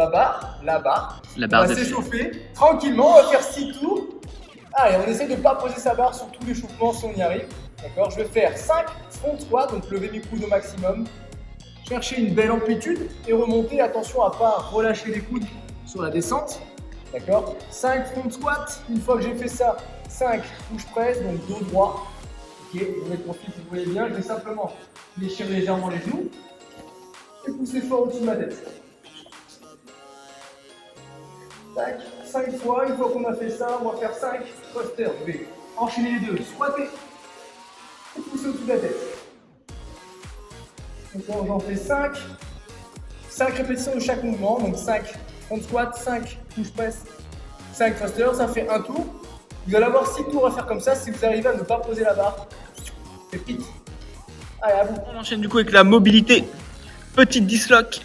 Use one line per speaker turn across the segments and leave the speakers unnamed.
barre, la barre.
La
On
barre
va
de
s'échauffer tranquillement, on va faire 6 tours. Allez, on essaie de ne pas poser sa barre sur tout l'échauffement si on y arrive. D'accord, je vais faire 5 front squats, donc lever mes coudes au maximum. Chercher une belle amplitude et remonter. Attention à ne pas relâcher les coudes sur la descente. D'accord, 5 front squats. Une fois que j'ai fait ça, 5 push press, donc dos droit. Ok, vous mettez profil si vous voyez bien. Je vais simplement fléchir légèrement les genoux et pousser fort au-dessus de ma tête. Tac, 5 fois. Une fois qu'on a fait ça, on va faire 5 thrusters. Je vais enchaîner les deux, squatter et pousser au-dessus de la tête. Donc j'en fais 5. 5 répétitions de chaque mouvement. Donc 5 front squat, 5 push press, 5 thrusters. Ça fait un tour. Vous allez avoir 6 tours à faire comme ça si vous arrivez à ne pas poser la barre. C'est vite. Allez, à vous.
On enchaîne du coup avec la mobilité. Petite dislock.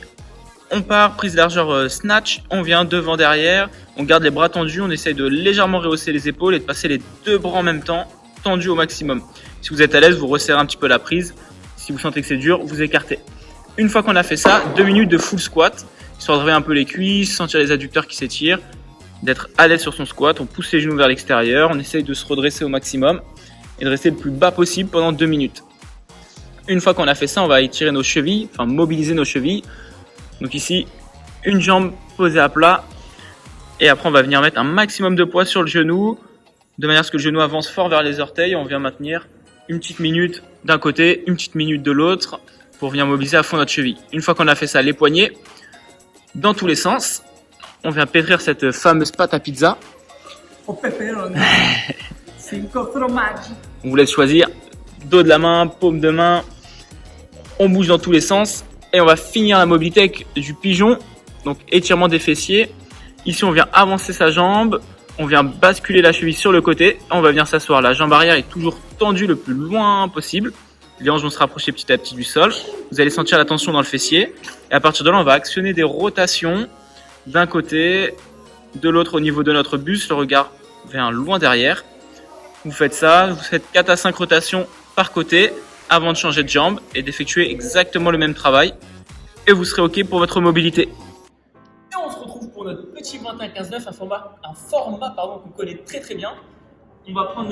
On part, prise largeur snatch. On vient devant, derrière. On garde les bras tendus. On essaye de légèrement rehausser les épaules et de passer les deux bras en même temps, tendus au maximum. Si vous êtes à l'aise, vous resserrez un petit peu la prise. Si vous sentez que c'est dur, vous écartez. Une fois qu'on a fait ça, 2 minutes de full squat, histoire de lever un peu les cuisses, sentir les adducteurs qui s'étirent, d'être à l'aise sur son squat. On pousse les genoux vers l'extérieur, on essaye de se redresser au maximum et de rester le plus bas possible pendant 2 minutes. Une fois qu'on a fait ça, on va étirer nos chevilles, enfin mobiliser nos chevilles. Donc ici, une jambe posée à plat et après on va venir mettre un maximum de poids sur le genou de manière à ce que le genou avance fort vers les orteils. On vient maintenir une petite minute d'un côté, une petite minute de l'autre pour venir mobiliser à fond notre cheville. Une fois qu'on a fait ça, les poignets dans tous les sens. On vient pétrir cette fameuse pâte à pizza.
Oh pepperoni. 5 formaggi.
On vous laisse choisir dos de la main, paume de main. On bouge dans tous les sens et on va finir la mobilité avec du pigeon, donc étirement des fessiers. Ici, on vient avancer sa jambe, on vient basculer la cheville sur le côté, on va venir s'asseoir. La jambe arrière est toujours tendue le plus loin possible. Les hanches vont se rapprocher petit à petit du sol. Vous allez sentir la tension dans le fessier. Et à partir de là, on va actionner des rotations d'un côté, de l'autre au niveau de notre buste. Le regard vient loin derrière. Vous faites ça, vous faites 4 à 5 rotations par côté avant de changer de jambe et d'effectuer exactement le même travail. Et vous serez OK pour votre mobilité.
Et on se retrouve pour notre petit 21-15-9, un format qu'on connaît très très bien. On va prendre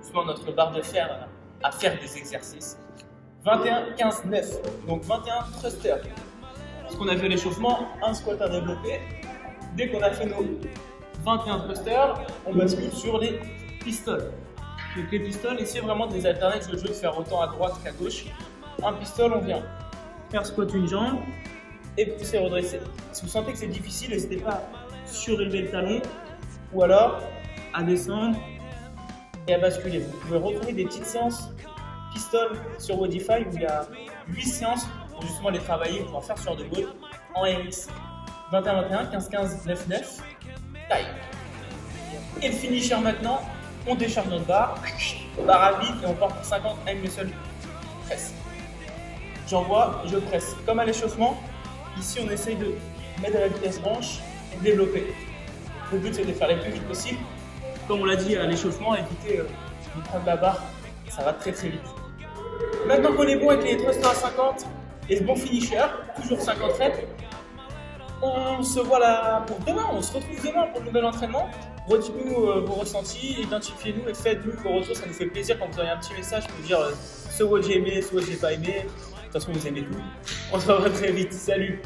justement notre barre de fer à faire des exercices. 21-15-9, donc 21 thrusters. Ce qu'on a fait l'échauffement, un squat à développer. Dès qu'on a fait nos 21 thrusters, on bascule sur les pistoles. Donc les pistoles, essayez vraiment de les alterner, je veux faire autant à droite qu'à gauche. Un pistol, on vient faire squat une jambe et pousser redresser. Si vous sentez que c'est difficile, n'hésitez pas à surélever le talon ou alors à descendre et à basculer. Vous pouvez retrouver des petites séances pistoles sur Wodify où il y a 8 séances pour justement les travailler, pour faire sur de gauche en RX. 21-21, 15-15, 9-9, taille. Et le finisher maintenant, on décharge notre barre à vide et on part pour 50 hand muscle press. J'envoie, je presse. Comme à l'échauffement, ici on essaye de mettre de la vitesse branche et de développer. Le but c'est de faire les plus vite possible. Comme on l'a dit à l'échauffement, éviter de prendre la barre, ça va très très vite. Maintenant qu'on est bon avec les thrusters à 50 et le bon finisher, toujours 50 reps, on se voit là pour demain, on se retrouve demain pour le nouvel entraînement. Redites-nous vos ressentis, identifiez-nous et faites-nous vos retours, ça nous fait plaisir quand vous aurez un petit message pour dire ce que j'ai aimé, ce que j'ai pas aimé. De toute façon, vous aimez tout. On se revoit très vite. Salut!